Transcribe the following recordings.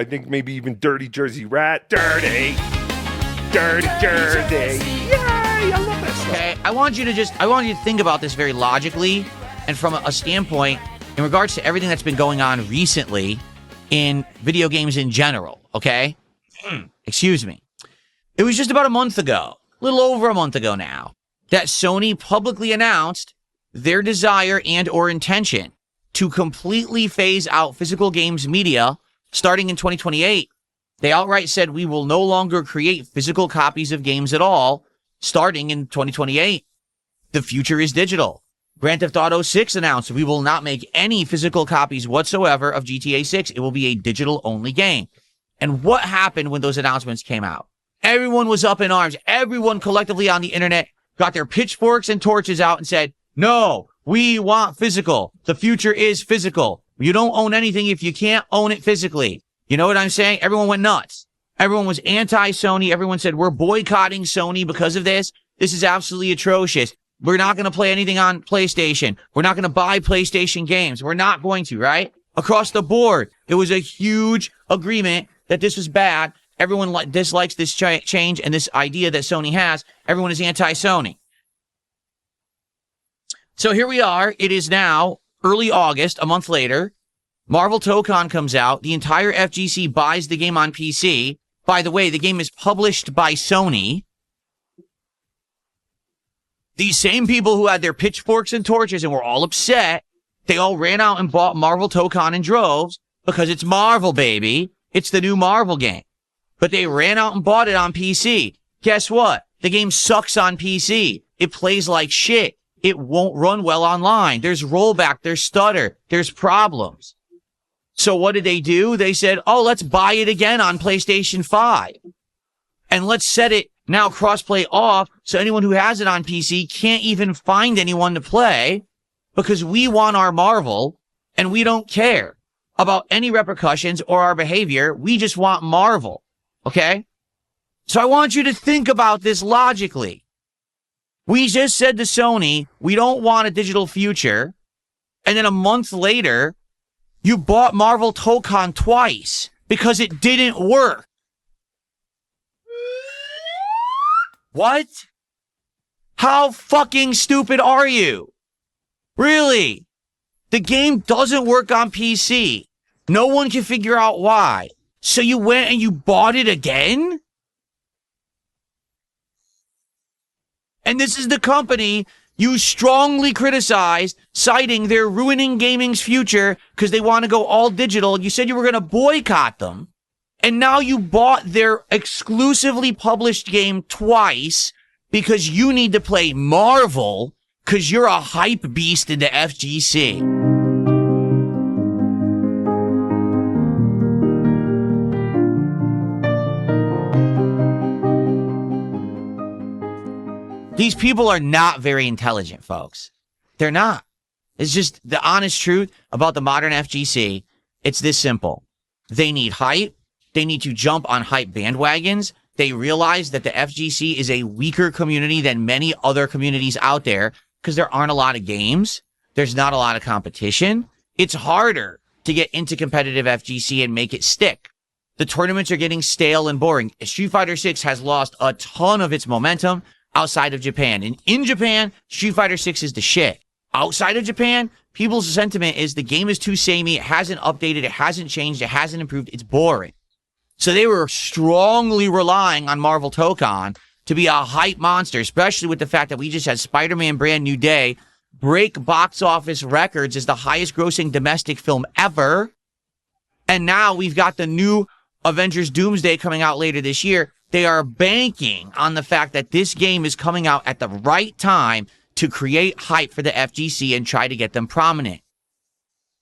I think maybe even Dirty Jersey Rat. Dirty Jersey. Yay! I love that song. Okay, I want you to think about this very logically and from a standpoint in regards to everything that's been going on recently in video games in general, okay? Excuse me. It was just about a month ago, a little over a month ago now, that Sony publicly announced their desire and or intention to completely phase out physical games media starting in 2028. They outright said we will no longer create physical copies of games at all starting in 2028. The future is digital. Grand Theft Auto 6 announced we will not make any physical copies whatsoever of GTA 6. It will be a digital-only game. And what happened when those announcements came out? Everyone was up in arms. Everyone collectively on the internet got their pitchforks and torches out and said, no, we want physical. The future is physical. You don't own anything if you can't own it physically. You know what I'm saying? Everyone went nuts. Everyone was anti-Sony. Everyone said, we're boycotting Sony because of this. This is absolutely atrocious. We're not going to play anything on PlayStation. We're not going to buy PlayStation games. We're not going to, right? Across the board, it was a huge agreement that this was bad. Everyone dislikes this change and this idea that Sony has. Everyone is anti-Sony. So here we are. It is now early August, a month later. Marvel Tocon comes out. The entire FGC buys the game on PC. By the way, the game is published by Sony. These same people who had their pitchforks and torches and were all upset, they all ran out and bought Marvel Tocon in droves because it's Marvel, baby. It's the new Marvel game. But they ran out and bought it on PC. Guess what? The game sucks on PC. It plays like shit. It won't run well online. There's rollback. There's stutter. There's problems. So what did they do? They said, oh, let's buy it again on PlayStation 5. And let's set it now crossplay off so anyone who has it on PC can't even find anyone to play because we want our Marvel and we don't care about any repercussions or our behavior. We just want Marvel. Okay? So I want you to think about this logically. We just said to Sony, we don't want a digital future. And then a month later, you bought Marvel Tocon twice because it didn't work. What? How fucking stupid are you? Really? The game doesn't work on PC. No one can figure out why. So you went and you bought it again? And this is the company you strongly criticized, citing they're ruining gaming's future because they want to go all digital. You said you were going to boycott them. And now you bought their exclusively published game twice because you need to play Marvel because you're a hype beast in the FGC. These people are not very intelligent, folks. They're not. It's just the honest truth about the modern FGC. It's this simple. They need hype. They need to jump on hype bandwagons. They realize that the FGC is a weaker community than many other communities out there because there aren't a lot of games. There's not a lot of competition. It's harder to get into competitive FGC and make it stick. The tournaments are getting stale and boring. Street Fighter 6 has lost a ton of its momentum outside of Japan. And in Japan, Street Fighter 6 is the shit. Outside of Japan, people's sentiment is the game is too samey. It hasn't updated. It hasn't changed. It hasn't improved. It's boring. So they were strongly relying on Marvel Tocon to be a hype monster, especially with the fact that we just had Spider-Man Brand New Day break box office records as the highest grossing domestic film ever. And now we've got the new Avengers Doomsday coming out later this year. They are banking on the fact that this game is coming out at the right time to create hype for the FGC and try to get them prominent.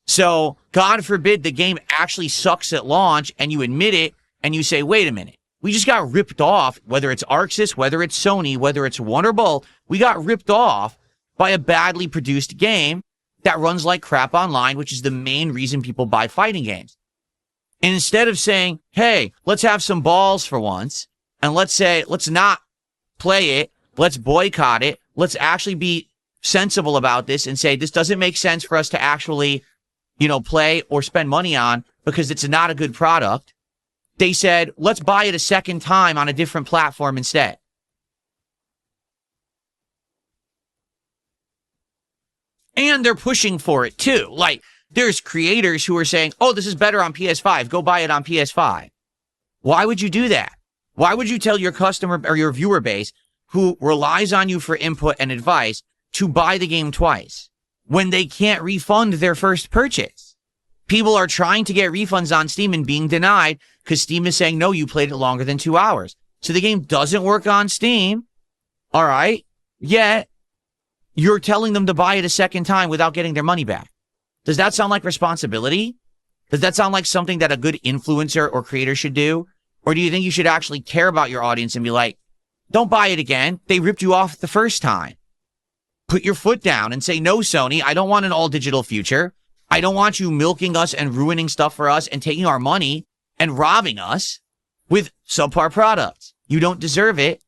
So, God forbid the game actually sucks at launch and you admit it and you say, wait a minute, we just got ripped off, whether it's Arxis, whether it's Sony, whether it's one or both, we got ripped off by a badly produced game that runs like crap online, which is the main reason people buy fighting games. And instead of saying, hey, let's have some balls for once, and let's not play it, let's boycott it, let's actually be sensible about this and say, this doesn't make sense for us to actually, play or spend money on because it's not a good product. They said, let's buy it a second time on a different platform instead. And they're pushing for it too. Like, there's creators who are saying, oh, this is better on PS5. Go buy it on PS5. Why would you do that? Why would you tell your customer or your viewer base who relies on you for input and advice to buy the game twice when they can't refund their first purchase? People are trying to get refunds on Steam and being denied because Steam is saying, no, you played it longer than 2 hours. So the game doesn't work on Steam. All right. Yet you're telling them to buy it a second time without getting their money back. Does that sound like responsibility? Does that sound like something that a good influencer or creator should do? Or do you think you should actually care about your audience and be like, don't buy it again. They ripped you off the first time. Put your foot down and say, no, Sony, I don't want an all digital future. I don't want you milking us and ruining stuff for us and taking our money and robbing us with subpar products. You don't deserve it.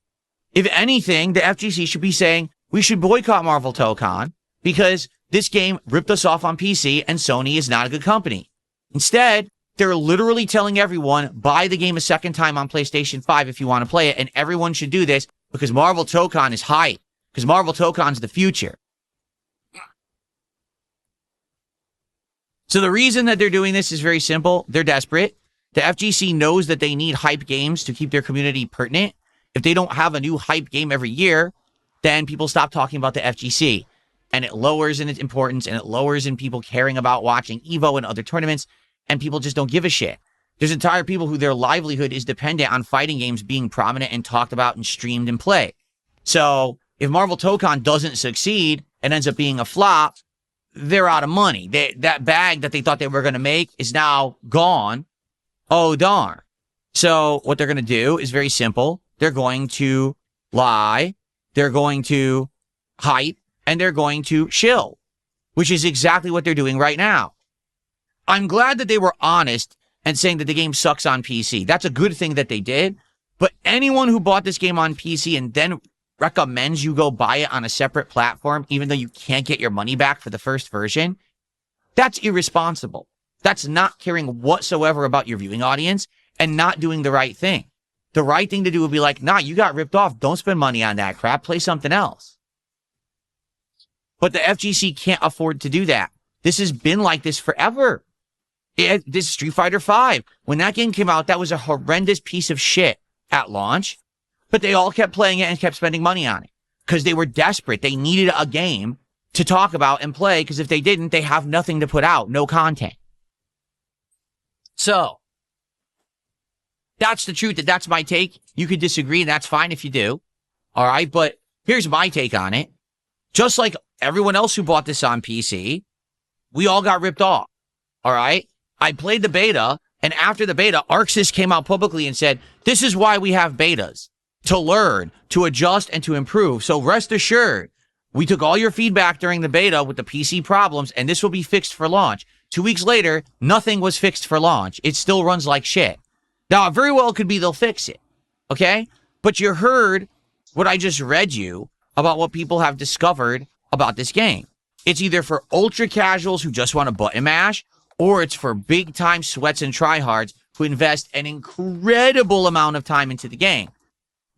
If anything, the FGC should be saying we should boycott Marvel Tocon because this game ripped us off on PC and Sony is not a good company. Instead, they're literally telling everyone, buy the game a second time on PlayStation 5 if you want to play it, and everyone should do this because Marvel Tocon is hype, because Marvel Tocon's the future. So the reason that they're doing this is very simple. They're desperate. The FGC knows that they need hype games to keep their community pertinent. If they don't have a new hype game every year, then people stop talking about the FGC. And it lowers in its importance, and it lowers in people caring about watching EVO and other tournaments, and people just don't give a shit. There's entire people who their livelihood is dependent on fighting games being prominent and talked about and streamed and played. So if Marvel Tocon doesn't succeed and ends up being a flop, they're out of money. That bag that they thought they were going to make is now gone. Oh, darn. So what they're going to do is very simple. They're going to lie. They're going to hype. And they're going to shill, which is exactly what they're doing right now. I'm glad that they were honest and saying that the game sucks on PC. That's a good thing that they did. But anyone who bought this game on PC and then recommends you go buy it on a separate platform, even though you can't get your money back for the first version, that's irresponsible. That's not caring whatsoever about your viewing audience and not doing the right thing. The right thing to do would be like, nah, you got ripped off. Don't spend money on that crap. Play something else. But the FGC can't afford to do that. This has been like this forever. This Street Fighter V, when that game came out, that was a horrendous piece of shit at launch. But they all kept playing it and kept spending money on it because they were desperate. They needed a game to talk about and play because if they didn't, they have nothing to put out, no content. So that's the truth. That's my take. You could disagree, and that's fine if you do. All right, but here's my take on it. Just like everyone else who bought this on PC, we all got ripped off. All right. I played the beta, and after the beta, ArcSys came out publicly and said, this is why we have betas, to learn, to adjust, and to improve. So rest assured, we took all your feedback during the beta with the PC problems, and this will be fixed for launch. 2 weeks later, nothing was fixed for launch. It still runs like shit. Now, it very well could be they'll fix it. Okay. But you heard what I just read you about what people have discovered about this game. It's either for ultra casuals who just want to button mash, or it's for big time sweats and tryhards who invest an incredible amount of time into the game.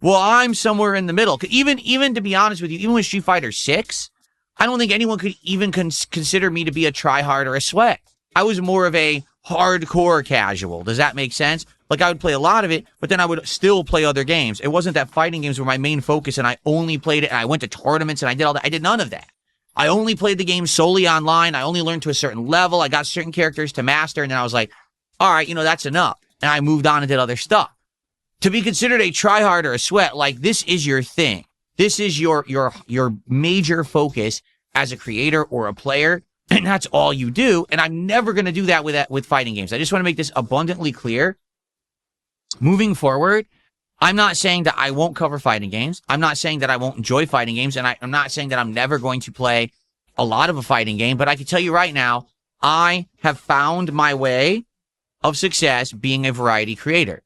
Well, I'm somewhere in the middle. Even to be honest with you, even with Street Fighter 6, I don't think anyone could even consider me to be a tryhard or a sweat. I was more of a hardcore casual. Does that make sense? Like, I would play a lot of it, but then I would still play other games. It wasn't that fighting games were my main focus, and I only played it, and I went to tournaments, and I did all that. I did none of that. I only played the game solely online. I only learned to a certain level. I got certain characters to master, and then I was like, all right, that's enough. And I moved on and did other stuff. To be considered a tryhard or a sweat, like, this is your thing. This is your major focus as a creator or a player, and that's all you do. And I'm never going to do that with fighting games. I just want to make this abundantly clear. Moving forward, I'm not saying that I won't cover fighting games. I'm not saying that I won't enjoy fighting games, and I'm not saying that I'm never going to play a lot of a fighting game, but I can tell you right now, I have found my way of success being a variety creator.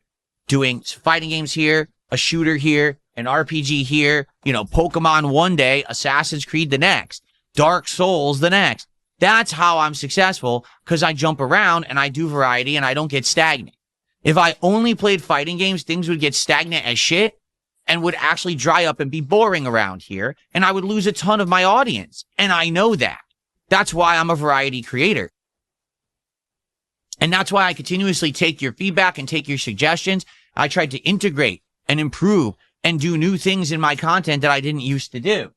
Doing fighting games here, a shooter here, an RPG here, Pokemon one day, Assassin's Creed the next, Dark Souls the next. That's how I'm successful, because I jump around and I do variety and I don't get stagnant. If I only played fighting games, things would get stagnant as shit and would actually dry up and be boring around here. And I would lose a ton of my audience. And I know that. That's why I'm a variety creator. And that's why I continuously take your feedback and take your suggestions. I tried to integrate and improve and do new things in my content that I didn't used to do.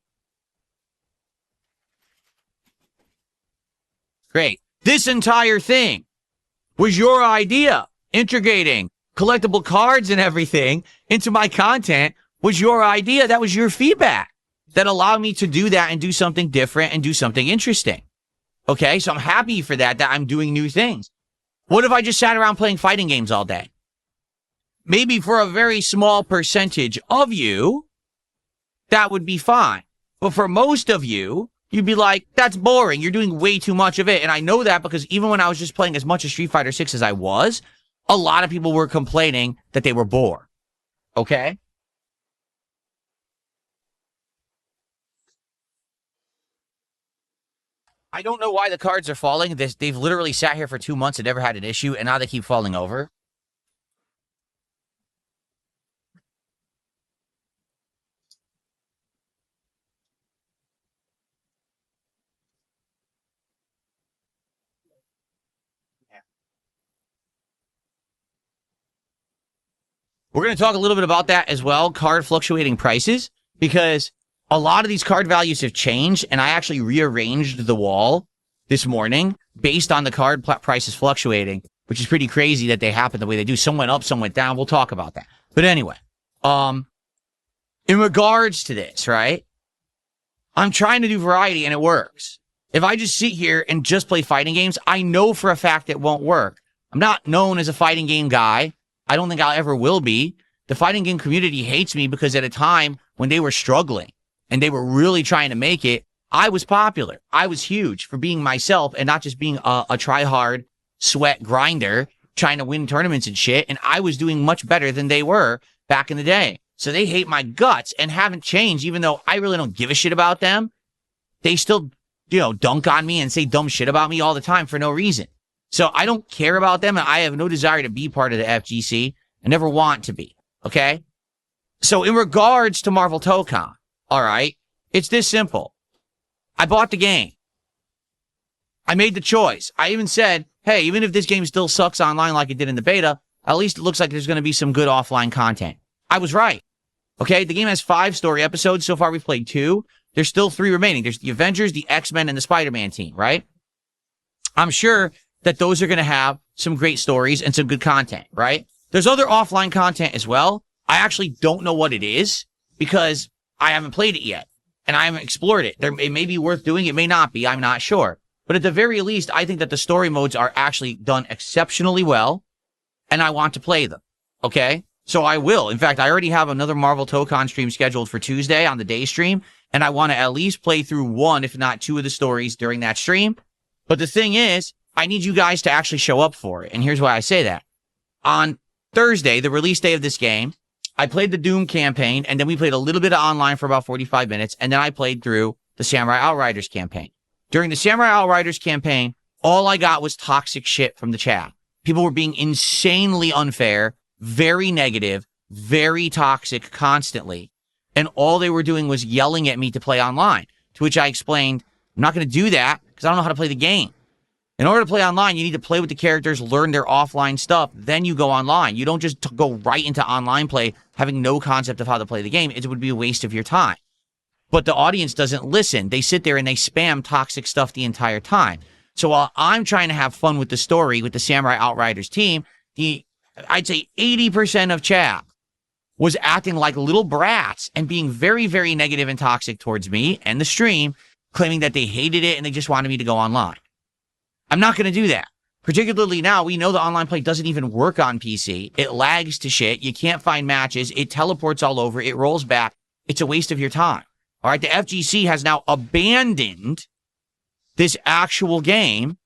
Great. This entire thing was your idea. Integrating collectible cards and everything into my content was your idea. That was your feedback that allowed me to do that and do something different and do something interesting. Okay, so I'm happy for that I'm doing new things. What if I just sat around playing fighting games all day? Maybe for a very small percentage of you, that would be fine. But for most of you, you'd be like, that's boring. You're doing way too much of it. And I know that because even when I was just playing as much of Street Fighter 6 as I was, a lot of people were complaining that they were bored. Okay? I don't know why the cards are falling. They've literally sat here for 2 months and never had an issue, and now they keep falling over. We're going to talk a little bit about that as well, card fluctuating prices, because a lot of these card values have changed, and I actually rearranged the wall this morning based on the card prices fluctuating, which is pretty crazy that they happen the way they do. Some went up, some went down. We'll talk about that. But anyway, in regards to this, right, I'm trying to do variety, and it works. If I just sit here and just play fighting games, I know for a fact it won't work. I'm not known as a fighting game guy. I don't think I ever will be. The fighting game community hates me because at a time when they were struggling and they were really trying to make it, I was popular. I was huge for being myself and not just being a try-hard sweat grinder trying to win tournaments and shit. And I was doing much better than they were back in the day. So they hate my guts and haven't changed, even though I really don't give a shit about them. They still, dunk on me and say dumb shit about me all the time for no reason. So I don't care about them, and I have no desire to be part of the FGC. I never want to be, okay? So in regards to Marvel Tocon, all right, it's this simple. I bought the game. I made the choice. I even said, hey, even if this game still sucks online like it did in the beta, at least it looks like there's going to be some good offline content. I was right, okay? The game has 5 story episodes. So far, we've played 2. There's still 3 remaining. There's the Avengers, the X-Men, and the Spider-Man team, right? I'm sure that those are going to have some great stories and some good content, right? There's other offline content as well. I actually don't know what it is because I haven't played it yet and I haven't explored it. It may be worth doing. It may not be. I'm not sure. But at the very least, I think that the story modes are actually done exceptionally well and I want to play them. Okay? So I will. In fact, I already have another Marvel Tocon stream scheduled for Tuesday on the day stream, and I want to at least play through 1, if not 2 of the stories during that stream. But the thing is, I need you guys to actually show up for it. And here's why I say that. On Thursday, the release day of this game, I played the Doom campaign, and then we played a little bit of online for about 45 minutes, and then I played through the Samurai Outriders campaign. During the Samurai Outriders campaign, all I got was toxic shit from the chat. People were being insanely unfair, very negative, very toxic constantly. And all they were doing was yelling at me to play online, to which I explained, I'm not going to do that because I don't know how to play the game. In order to play online, you need to play with the characters, learn their offline stuff, then you go online. You don't just go right into online play having no concept of how to play the game. It would be a waste of your time. But the audience doesn't listen. They sit there and they spam toxic stuff the entire time. So while I'm trying to have fun with the story with the Samurai Outriders team, I'd say 80% of chat was acting like little brats and being very, very negative and toxic towards me and the stream, claiming that they hated it and they just wanted me to go online. I'm not going to do that. Particularly now, we know the online play doesn't even work on PC. It lags to shit. You can't find matches. It teleports all over. It rolls back. It's a waste of your time. All right, the FGC has now abandoned this actual game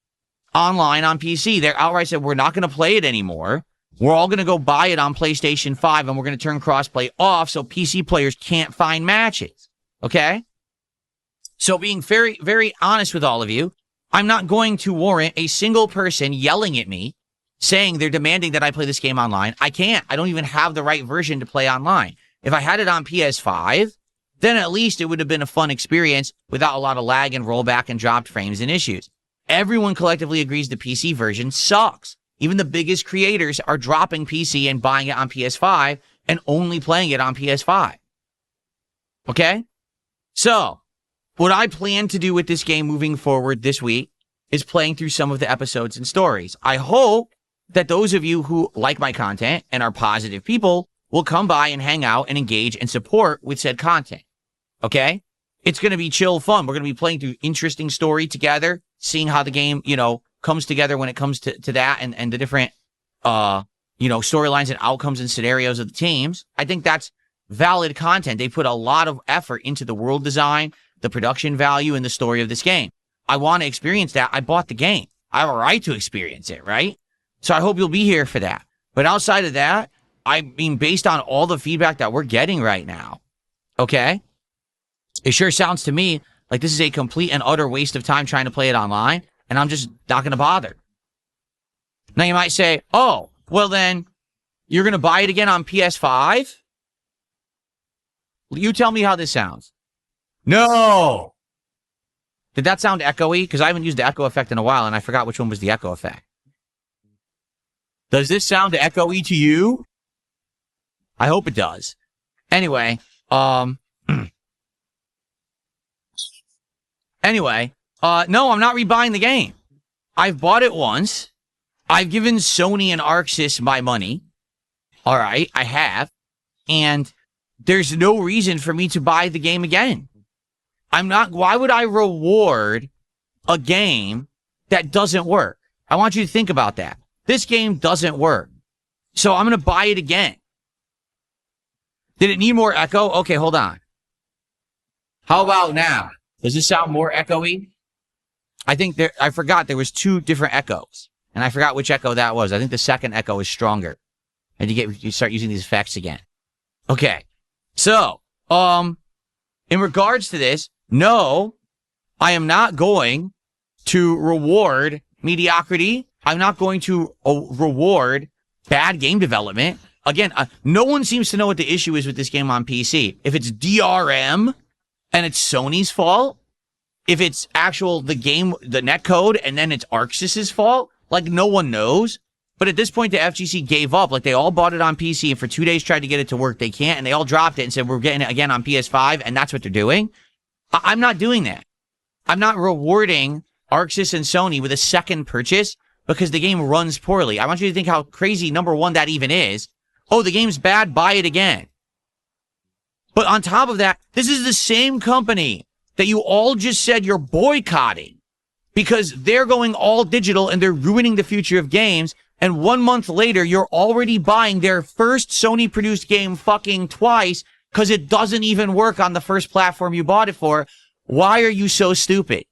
online on PC. They're outright said, we're not going to play it anymore. We're all going to go buy it on PlayStation 5, and we're going to turn crossplay off so PC players can't find matches. Okay? So being very, very honest with all of you, I'm not going to warrant a single person yelling at me, saying they're demanding that I play this game online. I can't. I don't even have the right version to play online. If I had it on PS5, then at least it would have been a fun experience without a lot of lag and rollback and dropped frames and issues. Everyone collectively agrees the PC version sucks. Even the biggest creators are dropping PC and buying it on PS5 and only playing it on PS5. Okay? So, what I plan to do with this game moving forward this week is playing through some of the episodes and stories. I hope that those of you who like my content and are positive people will come by and hang out and engage and support with said content. Okay? It's going to be chill fun. We're going to be playing through interesting story together, seeing how the game, comes together when it comes to that and the different, storylines and outcomes and scenarios of the teams. I think that's valid content. They put a lot of effort into the world design, the production value, and the story of this game. I want to experience that. I bought the game. I have a right to experience it, right? So I hope you'll be here for that. But outside of that, I mean, based on all the feedback that we're getting right now, okay, it sure sounds to me like this is a complete and utter waste of time trying to play it online, and I'm just not going to bother. Now you might say, oh, well then, you're going to buy it again on PS5? You tell me how this sounds. No! Did that sound echoey? Because I haven't used the echo effect in a while, and I forgot which one was the echo effect. Does this sound echoey to you? I hope it does. Anyway, no, I'm not rebuying the game. I've bought it once. I've given Sony and Arxis my money. All right, I have. And there's no reason for me to buy the game again. Why would I reward a game that doesn't work? I want you to think about that. This game doesn't work. So I'm going to buy it again. Did it need more echo? Okay, hold on. How about now? Does this sound more echoey? I forgot there was 2 different echoes. And I forgot which echo that was. I think the second echo is stronger. And you start using these effects again. Okay. So, in regards to this, no, I am not going to reward mediocrity. I'm not going to reward bad game development. Again, no one seems to know what the issue is with this game on PC. If it's DRM and it's Sony's fault, if it's the netcode, and then it's Arxis' fault, like no one knows. But at this point, the FGC gave up. Like they all bought it on PC and for 2 days tried to get it to work. They can't, and they all dropped it and said, we're getting it again on PS5, and that's what they're doing. I'm not doing that. I'm not rewarding Arxis and Sony with a second purchase because the game runs poorly. I want you to think how crazy, number one, that even is. Oh, the game's bad, buy it again. But on top of that, this is the same company that you all just said you're boycotting because they're going all digital and they're ruining the future of games. And 1 month later, you're already buying their first Sony-produced game fucking twice because it doesn't even work on the first platform you bought it for. Why are you so stupid?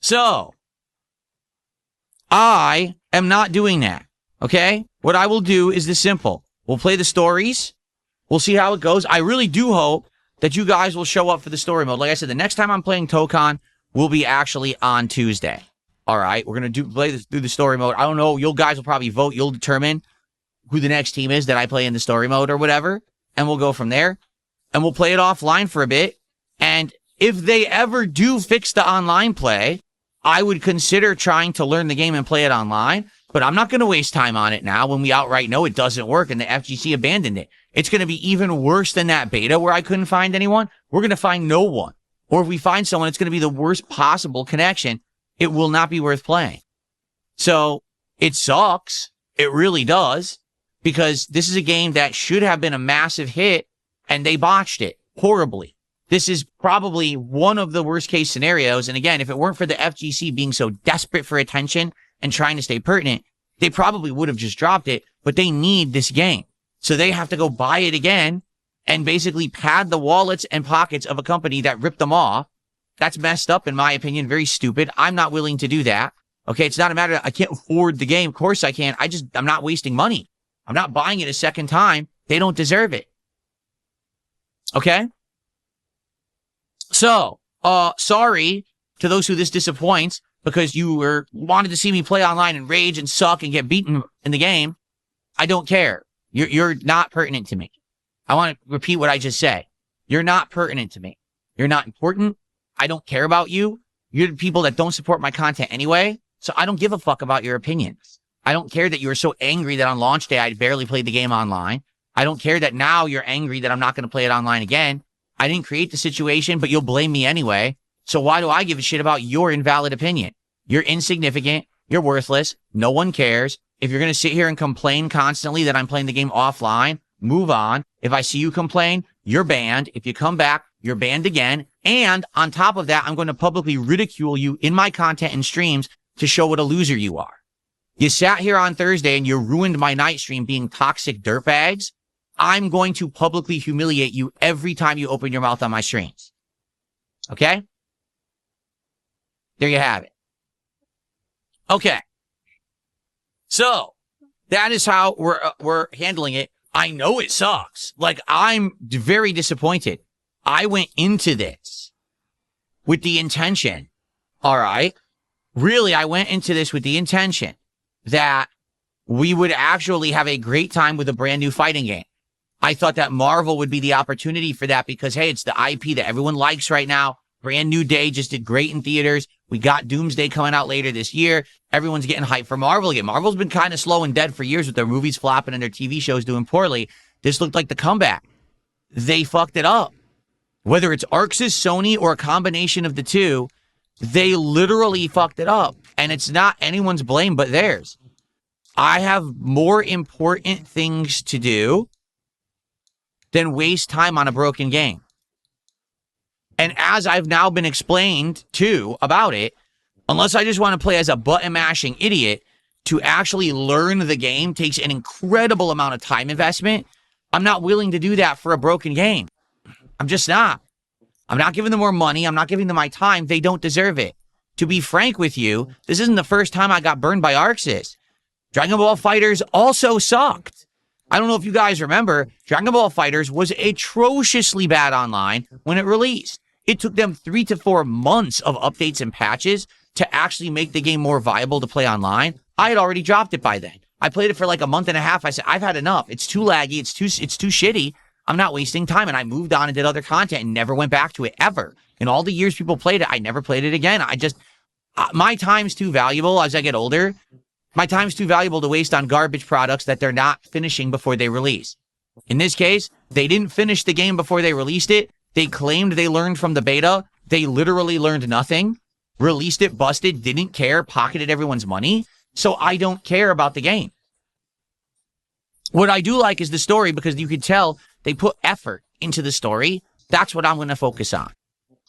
So, I am not doing that, okay? What I will do is this simple. We'll play the stories. We'll see how it goes. I really do hope that you guys will show up for the story mode. Like I said, the next time I'm playing Tocon will be actually on Tuesday. All right, we're going to play this through the story mode. I don't know. You guys will probably vote. You'll determine who the next team is that I play in the story mode or whatever. And we'll go from there. And we'll play it offline for a bit. And if they ever do fix the online play, I would consider trying to learn the game and play it online. But I'm not going to waste time on it now when we outright know it doesn't work and the FGC abandoned it. It's going to be even worse than that beta where I couldn't find anyone. We're going to find no one. Or if we find someone, it's going to be the worst possible connection. It will not be worth playing. So it sucks. It really does. Because this is a game that should have been a massive hit and they botched it horribly. This is probably one of the worst case scenarios. And again, if it weren't for the FGC being so desperate for attention and trying to stay pertinent, they probably would have just dropped it, but they need this game. So they have to go buy it again and basically pad the wallets and pockets of a company that ripped them off. That's messed up, in my opinion. Very stupid. I'm not willing to do that. Okay, it's not a matter of I can't afford the game. Of course I can. I'm not wasting money. I'm not buying it a second time. They don't deserve it. Okay? So, sorry to those who this disappoints, because you wanted to see me play online and rage and suck and get beaten in the game. I don't care. You're not pertinent to me. I want to repeat what I just said. You're not pertinent to me. You're not important. I don't care about you. You're the people that don't support my content anyway. So I don't give a fuck about your opinions. I don't care that you were so angry that on launch day I barely played the game online. I don't care that now you're angry that I'm not going to play it online again. I didn't create the situation, but you'll blame me anyway. So why do I give a shit about your invalid opinion? You're insignificant. You're worthless. No one cares. If you're going to sit here and complain constantly that I'm playing the game offline, move on. If I see you complain, you're banned. If you come back, you're banned again. And on top of that, I'm going to publicly ridicule you in my content and streams to show what a loser you are. You sat here on Thursday and you ruined my night stream being toxic dirtbags. I'm going to publicly humiliate you every time you open your mouth on my streams. Okay? There you have it. Okay. So, that is how we're handling it. I know it sucks. Like, I'm very disappointed. I went into this with the intention, all right? Really, I went into this with the intention that we would actually have a great time with a brand new fighting game. I thought that Marvel would be the opportunity for that because, hey, it's the IP that everyone likes right now. Brand New Day just did great in theaters. We got Doomsday coming out later this year. Everyone's getting hyped for Marvel again. Marvel's been kind of slow and dead for years with their movies flopping and their TV shows doing poorly. This looked like the comeback. They fucked it up. Whether it's Arxis, Sony, or a combination of the two, they literally fucked it up. And it's not anyone's blame but theirs. I have more important things to do than waste time on a broken game. And as I've now been explained to about it, unless I just want to play as a button-mashing idiot, to actually learn the game takes an incredible amount of time investment. I'm not willing to do that for a broken game. I'm just not. I'm not giving them more money. I'm not giving them my time. They don't deserve it. To be frank with you, this isn't the first time I got burned by Arxis. Dragon Ball FighterZ also sucked. I don't know if you guys remember, Dragon Ball FighterZ was atrociously bad online when it released. It took them 3 to 4 months of updates and patches to actually make the game more viable to play online. I had already dropped it by then. I played it for like a month and a half. I said, I've had enough. It's too laggy. It's too shitty. I'm not wasting time. And I moved on and did other content and never went back to it ever. In all the years people played it, I never played it again. My time's too valuable as I get older. My time's too valuable to waste on garbage products that they're not finishing before they release. In this case, they didn't finish the game before they released it. They claimed they learned from the beta. They literally learned nothing. Released it, busted, didn't care, pocketed everyone's money. So I don't care about the game. What I do like is the story because you can tell they put effort into the story. That's what I'm going to focus on.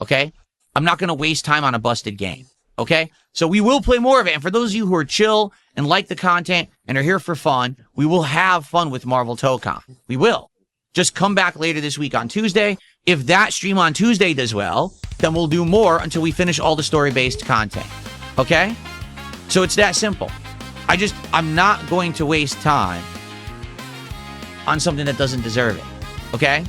Okay? I'm not going to waste time on a busted game. Okay? So we will play more of it. And for those of you who are chill and like the content and are here for fun, we will have fun with Marvel Tocon. We will. Just come back later this week on Tuesday. If that stream on Tuesday does well, then we'll do more until we finish all the story-based content. Okay? So it's that simple. I'm not going to waste time on something that doesn't deserve it. Okay?